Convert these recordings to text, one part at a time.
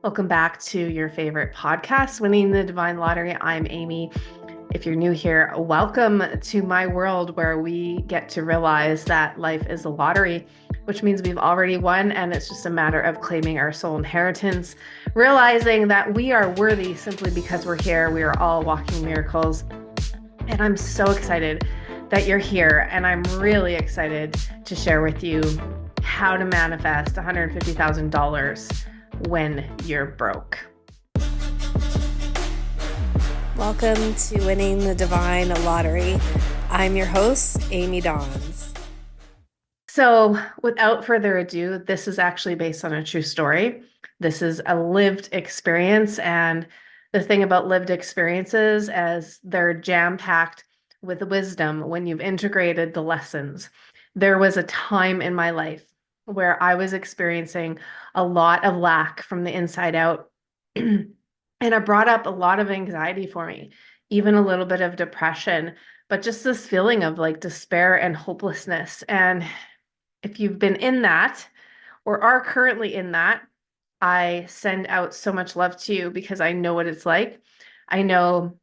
Welcome back to your favorite podcast, Winning the Divine Lottery. I'm Amy. If you're new here, welcome to my world where we get to realize that life is a lottery, which means we've already won, and it's just a matter of claiming our soul inheritance, realizing that we are worthy simply because we're here. We are all walking miracles. And I'm so excited that you're here, and I'm really excited to share with you how to manifest $150,000 when you're broke. Welcome to Winning the Divine Lottery. I'm your host, Amy Dawns. So without further ado, this is actually based on a true story. This is a lived experience. And the thing about lived experiences is they're jam-packed with wisdom when you've integrated the lessons. There was a time in my life where I was experiencing a lot of lack from the inside out. And it brought up a lot of anxiety for me, even a little bit of depression, but just this feeling of like despair and hopelessness. And if you've been in that or are currently in that, I send out so much love to you because I know what it's like. I know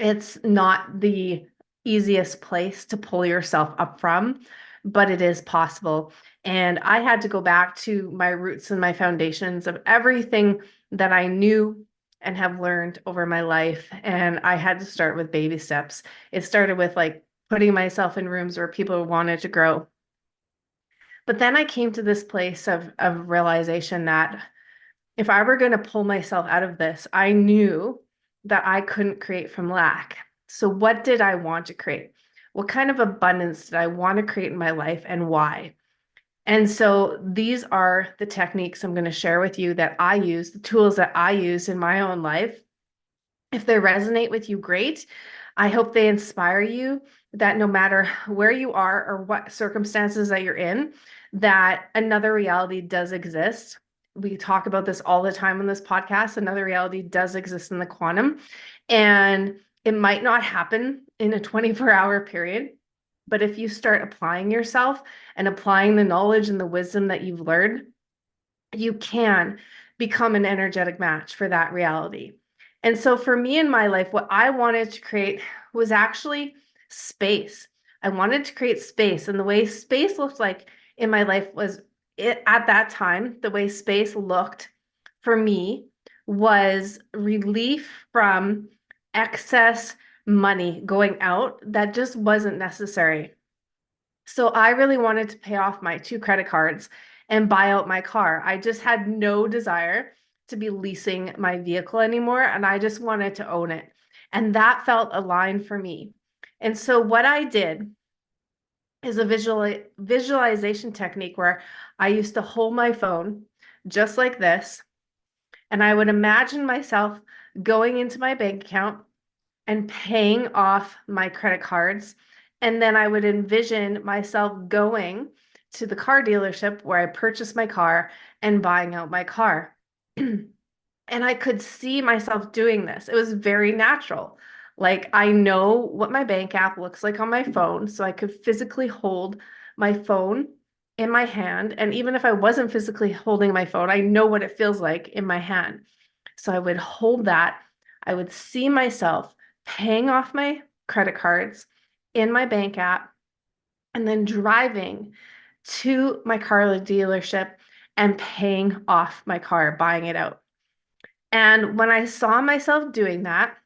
it's not the easiest place to pull yourself up from, but it is possible. And I had to go back to my roots and my foundations of everything that I knew and have learned over my life. And I had to start with baby steps. It started with like putting myself in rooms where people wanted to grow. But then I came to this place of realization that if I were going to pull myself out of this, I knew that I couldn't create from lack. So what did I want to create? What kind of abundance did I want to create in my life and why? And so these are the techniques I'm going to share with you that I use, the tools that I use in my own life. If they resonate with you, great. I hope they inspire you that no matter where you are or what circumstances that you're in, that another reality does exist. We talk about this all the time on this podcast. Another reality does exist in the quantum, and it might not happen in a 24-hour period. But if you start applying yourself and applying the knowledge and the wisdom that you've learned, you can become an energetic match for that reality. And so for me in my life, what I wanted to create was actually space. I wanted to create space. And the way space looked like in my life was at that time, the way space looked for me was relief from excess money going out that just wasn't necessary. So I really wanted to pay off my 2 credit cards and buy out my car. I just had no desire to be leasing my vehicle anymore, and I just wanted to own it. And that felt aligned for me. And so what I did is a visualization technique where I used to hold my phone just like this, and I would imagine myself going into my bank account and paying off my credit cards. And then I would envision myself going to the car dealership where I purchased my car and buying out my car. And I could see myself doing this. It was very natural. Like I know what my bank app looks like on my phone, so I could physically hold my phone in my hand. And even if I wasn't physically holding my phone, I know what it feels like in my hand. So I would hold that. I would see myself paying off my credit cards in my bank app and then driving to my car dealership and paying off my car, buying it out. And when I saw myself doing that,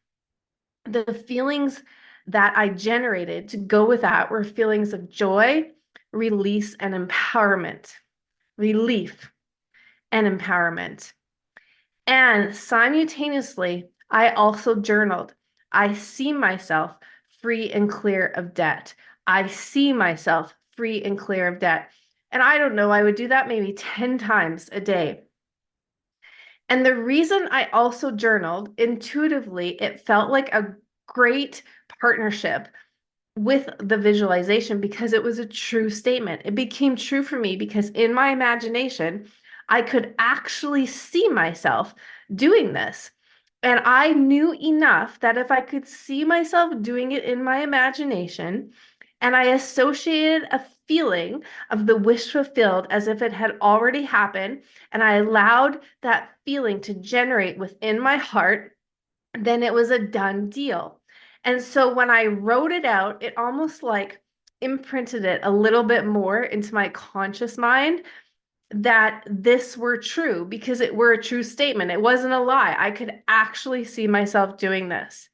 the feelings that I generated to go with that were feelings of joy, release, and empowerment. Relief and empowerment. And simultaneously, I also journaled. I see myself free and clear of debt. I see myself free and clear of debt. And I don't know, I would do that maybe 10 times a day. And the reason I also journaled, intuitively, it felt like a great partnership with the visualization because it was a true statement. It became true for me because in my imagination, I could actually see myself doing this. And I knew enough that if I could see myself doing it in my imagination and I associated a feeling of the wish fulfilled as if it had already happened, and I allowed that feeling to generate within my heart, then it was a done deal. And so when I wrote it out, it almost like imprinted it a little bit more into my conscious mind that this were true because it were a true statement. It wasn't a lie. I could actually see myself doing this.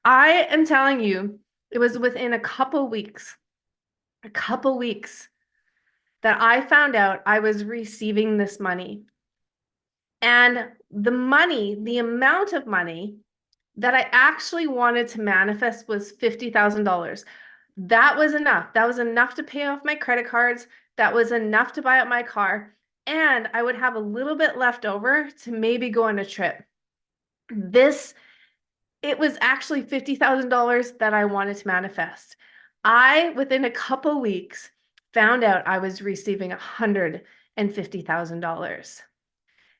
I am telling you, it was within a couple weeks that I found out I was receiving this money. And the money, the amount of money that I actually wanted to manifest was $50,000. That was enough. That was enough to pay off my credit cards. That was enough to buy up my car. And I would have a little bit left over to maybe go on a trip. It was actually $50,000 that I wanted to manifest. Within a couple weeks, found out I was receiving $150,000.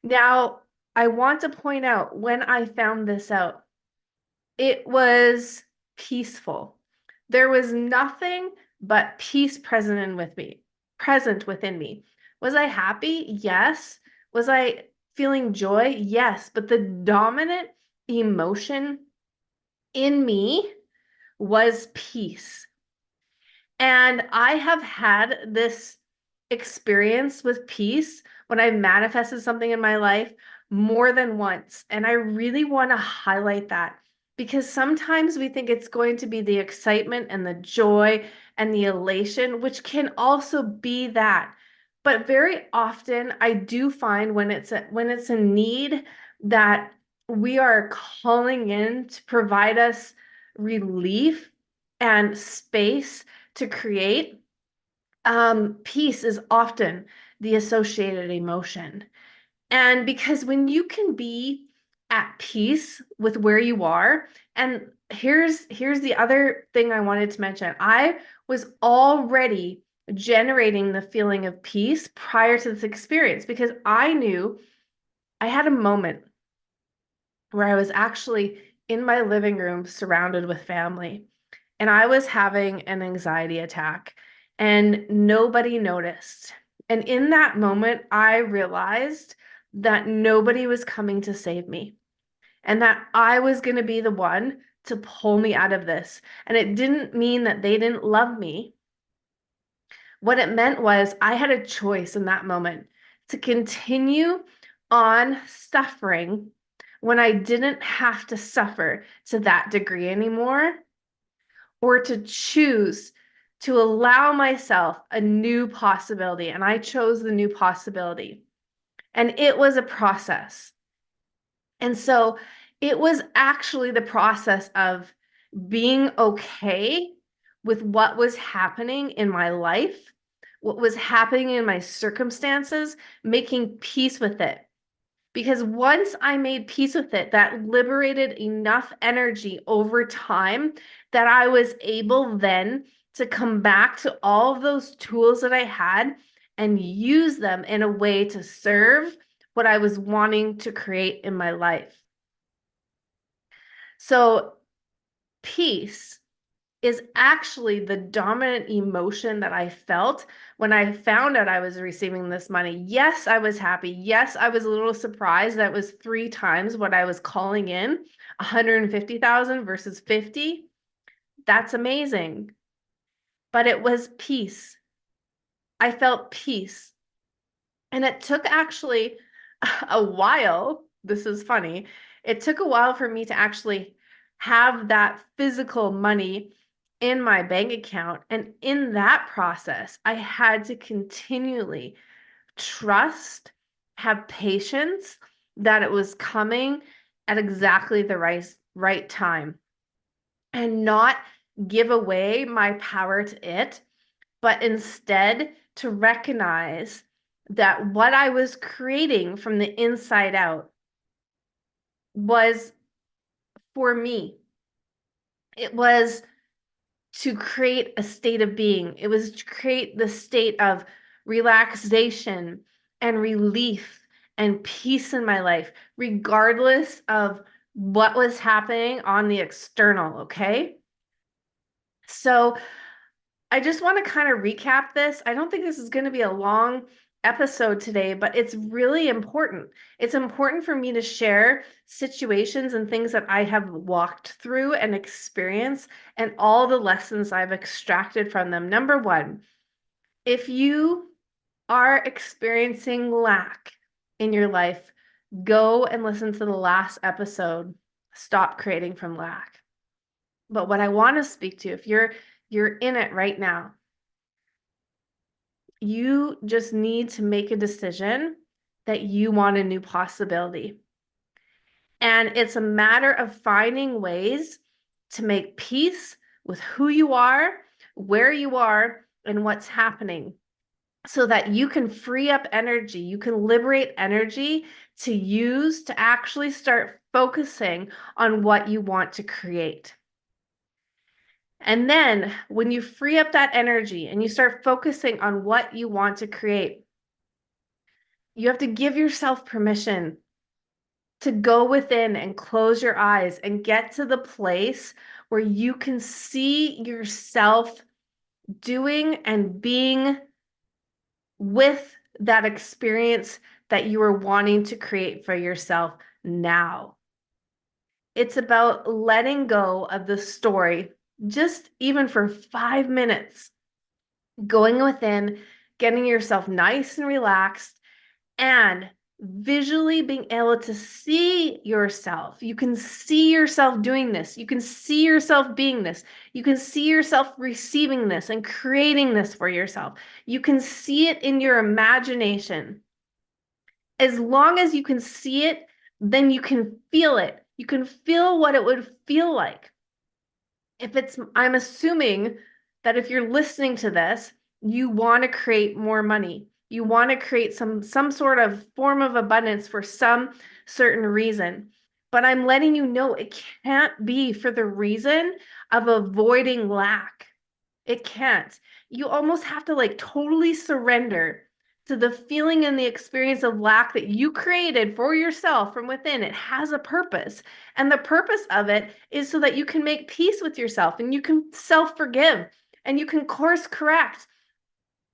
Now, I want to point out when I found this out, it was peaceful. There was nothing but peace present within me. Was I happy? Yes. Was I feeling joy? Yes. But the dominant emotion in me was peace. And I have had this experience with peace when I've manifested something in my life more than once. And I really want to highlight that because sometimes we think it's going to be the excitement and the joy and the elation, which can also be that. But very often I do find when it's a need that we are calling in to provide us relief and space to create, peace is often the associated emotion. And because when you can be at peace with where you are, and here's the other thing I wanted to mention. I was already generating the feeling of peace prior to this experience because I knew I had a moment where I was actually in my living room surrounded with family. And I was having an anxiety attack, and nobody noticed. And in that moment, I realized that nobody was coming to save me and that I was going to be the one to pull me out of this. And it didn't mean that they didn't love me. What it meant was I had a choice in that moment to continue on suffering when I didn't have to suffer to that degree anymore, or to choose to allow myself a new possibility. And I chose the new possibility. And it was a process. And so it was actually the process of being okay with what was happening in my life, what was happening in my circumstances, making peace with it. Because once I made peace with it, that liberated enough energy over time that I was able then to come back to all of those tools that I had and use them in a way to serve what I was wanting to create in my life. So, peace is actually the dominant emotion that I felt when I found out I was receiving this money. Yes, I was happy. Yes, I was a little surprised that it was 3 times what I was calling in, 150,000 versus 50. That's amazing. But it was peace. I felt peace. And it took actually a while. This is funny. It took a while for me to actually have that physical money in my bank account. And in that process, I had to continually trust, have patience that it was coming at exactly the right time, and not give away my power to it, but instead to recognize that what I was creating from the inside out was for me. It was to create a state of being. It was to create the state of relaxation and relief and peace in my life, regardless of what was happening on the external, okay? So I just want to kind of recap this. I don't think this is going to be a long episode today, but it's really important. It's important for me to share situations and things that I have walked through and experienced and all the lessons I've extracted from them. Number one, if you are experiencing lack in your life, go and listen to the last episode. Stop creating from lack. But what I want to speak to, if you're in it right now, you just need to make a decision that you want a new possibility. And it's a matter of finding ways to make peace with who you are, where you are, and what's happening so that you can free up energy. You can liberate energy to use to actually start focusing on what you want to create. And then when you free up that energy and you start focusing on what you want to create, you have to give yourself permission to go within and close your eyes and get to the place where you can see yourself doing and being with that experience that you are wanting to create for yourself now. It's about letting go of the story, just even for 5 minutes, going within, getting yourself nice and relaxed, and visually being able to see yourself. You can see yourself doing this. You can see yourself being this. You can see yourself receiving this and creating this for yourself. You can see it in your imagination. As long as you can see it, then you can feel it. You can feel what it would feel like. I'm assuming that if you're listening to this, you want to create more money. You want to create some sort of form of abundance for some certain reason. But I'm letting you know it can't be for the reason of avoiding lack. It can't. You almost have to like totally surrender to the feeling and the experience of lack that you created for yourself from within. It has a purpose. And the purpose of it is so that you can make peace with yourself and you can self-forgive and you can course correct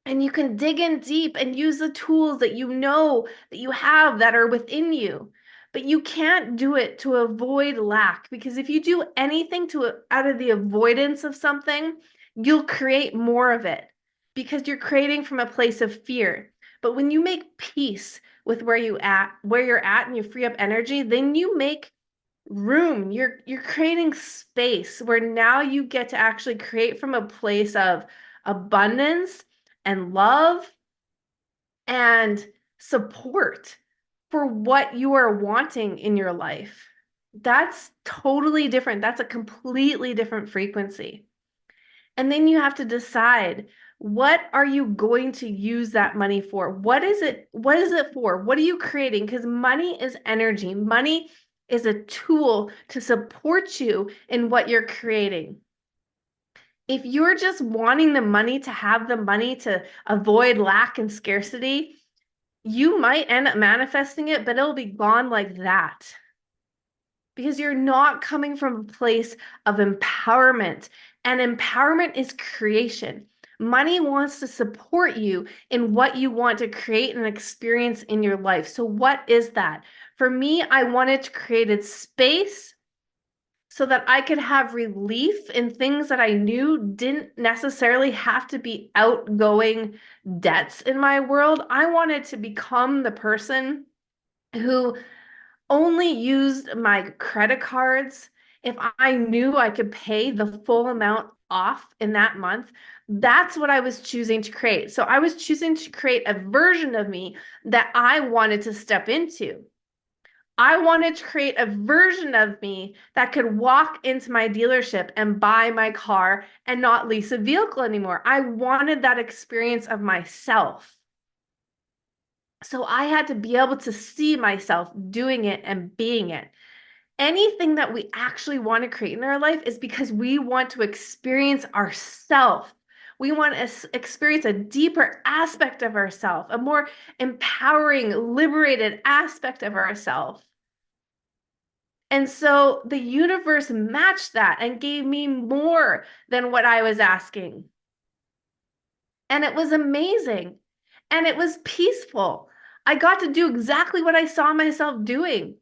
and you can dig in deep and use the tools that you know that you have that are within you. But you can't do it to avoid lack, because if you do anything out of the avoidance of something, you'll create more of it because you're creating from a place of fear. But when you make peace with where you're at and you free up energy, then you make room. You're creating space where now you get to actually create from a place of abundance and love and support for what you are wanting in your life. That's totally different. That's a completely different frequency. And then you have to decide, what are you going to use that money for? What is it? What is it for? What are you creating? Because money is energy. Money is a tool to support you in what you're creating. If you're just wanting the money to have the money to avoid lack and scarcity, you might end up manifesting it, but it'll be gone like that. Because you're not coming from a place of empowerment. And empowerment is creation. Money wants to support you in what you want to create and experience in your life. So what is that? For me, I wanted to create a space so that I could have relief in things that I knew didn't necessarily have to be outgoing debts in my world. I wanted to become the person who only used my credit cards if I knew I could pay the full amount off in that month. That's what I was choosing to create. So I was choosing to create a version of me that I wanted to step into. I wanted to create a version of me that could walk into my dealership and buy my car and not lease a vehicle anymore. I wanted that experience of myself. So I had to be able to see myself doing it and being it. Anything that we actually want to create in our life is because we want to experience ourself. We want to experience a deeper aspect of ourself, a more empowering, liberated aspect of ourself. And so the universe matched that and gave me more than what I was asking. And it was amazing. And it was peaceful. I got to do exactly what I saw myself doing,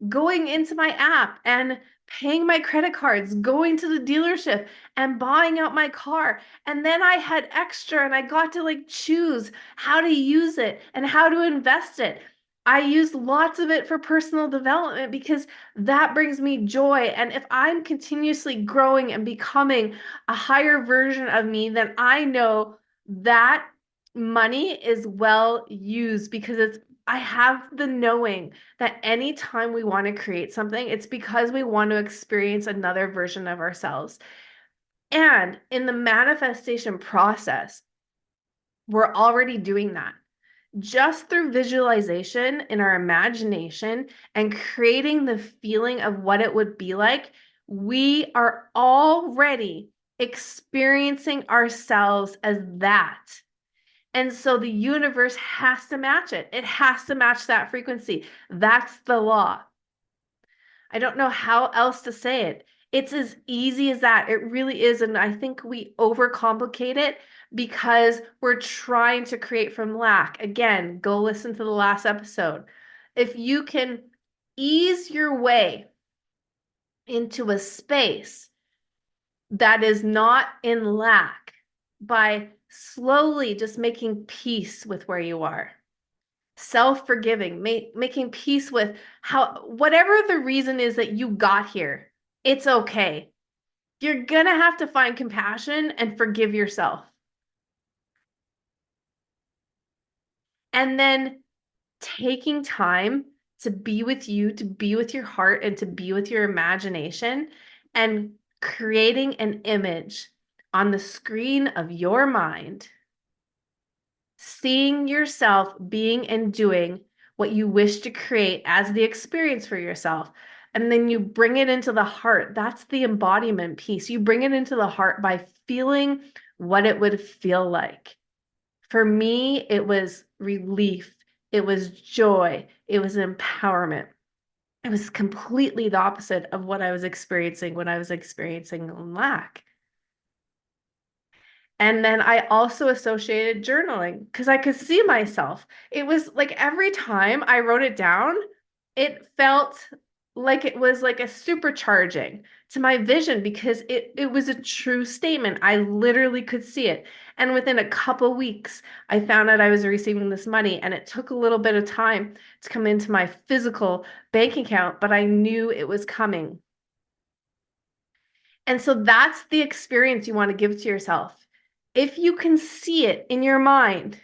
going into my app and paying my credit cards, going to the dealership and buying out my car. And then I had extra and I got to like choose how to use it and how to invest it. I used lots of it for personal development because that brings me joy. And if I'm continuously growing and becoming a higher version of me, then I know that money is well used because I have the knowing that anytime we want to create something, it's because we want to experience another version of ourselves. And in the manifestation process, we're already doing that just through visualization in our imagination and creating the feeling of what it would be like. We are already experiencing ourselves as that. And so the universe has to match it. It has to match that frequency. That's the law. I don't know how else to say it. It's as easy as that. It really is. And I think we overcomplicate it because we're trying to create from lack. Again, go listen to the last episode. If you can ease your way into a space that is not in lack by slowly just making peace with where you are, self-forgiving, making peace with how, whatever the reason is that you got here, it's okay. You're gonna have to find compassion and forgive yourself. And then taking time to be with you, to be with your heart, and to be with your imagination, and creating an image on the screen of your mind, seeing yourself being and doing what you wish to create as the experience for yourself. And then you bring it into the heart. That's the embodiment piece. You bring it into the heart by feeling what it would feel like. For me, it was relief, it was joy, it was empowerment. It was completely the opposite of what I was experiencing when I was experiencing lack. And then I also associated journaling because I could see myself. It was like every time I wrote it down, it felt like it was like a supercharging to my vision because it was a true statement. I literally could see it. And within a couple weeks, I found out I was receiving this money, and it took a little bit of time to come into my physical bank account, but I knew it was coming. And so that's the experience you want to give to yourself. If you can see it in your mind,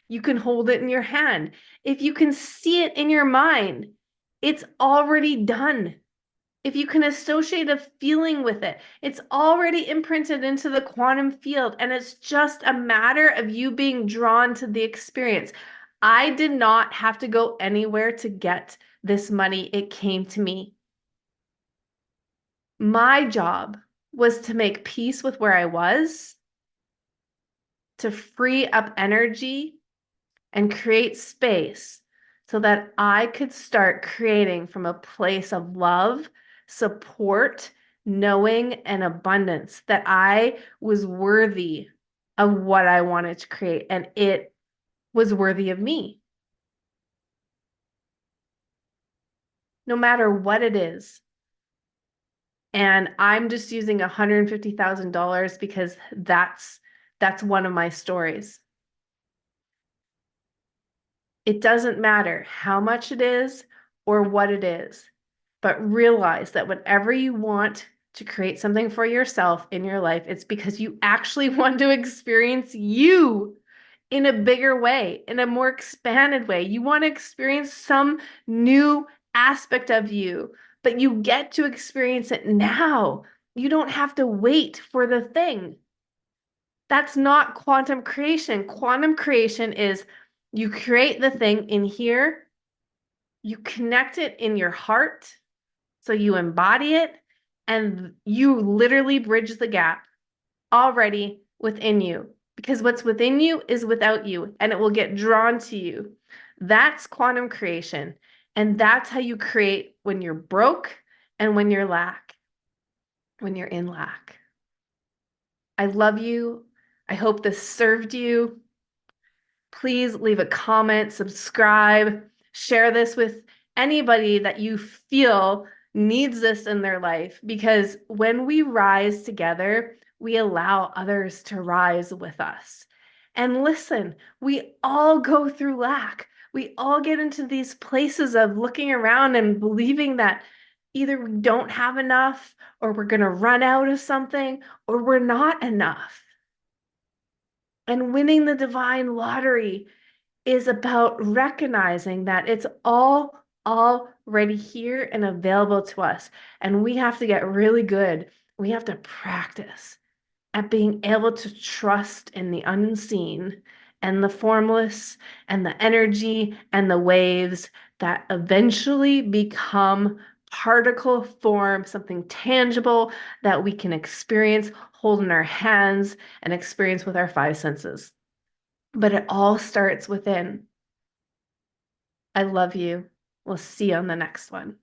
you can hold it in your hand. If you can see it in your mind, it's already done. If you can associate a feeling with it, it's already imprinted into the quantum field. And it's just a matter of you being drawn to the experience. I did not have to go anywhere to get this money. It came to me. My job was to make peace with where I was, to free up energy and create space so that I could start creating from a place of love, support, knowing, and abundance, that I was worthy of what I wanted to create and it was worthy of me. No matter what it is. And I'm just using $150,000 because that's one of my stories. It doesn't matter how much it is or what it is, but realize that whenever you want to create something for yourself in your life, it's because you actually want to experience you in a bigger way, in a more expanded way. You want to experience some new aspect of you, but you get to experience it now. You don't have to wait for the thing. That's not quantum creation. Quantum creation is you create the thing in here, you connect it in your heart, so you embody it, and you literally bridge the gap already within you. Because what's within you is without you, and it will get drawn to you. That's quantum creation. And that's how you create when you're broke and when you're in lack. I love you. I hope this served you. Please leave a comment, subscribe, share this with anybody that you feel needs this in their life, because when we rise together, we allow others to rise with us. And listen, we all go through lack. We all get into these places of looking around and believing that either we don't have enough, or we're going to run out of something, or we're not enough. And winning the divine lottery is about recognizing that it's all already here and available to us. And we have to get really good. We have to practice at being able to trust in the unseen and the formless and the energy and the waves that eventually become particle form, something tangible that we can experience, hold in our hands, and experience with our five senses. But it all starts within. I love you. We'll see you on the next one.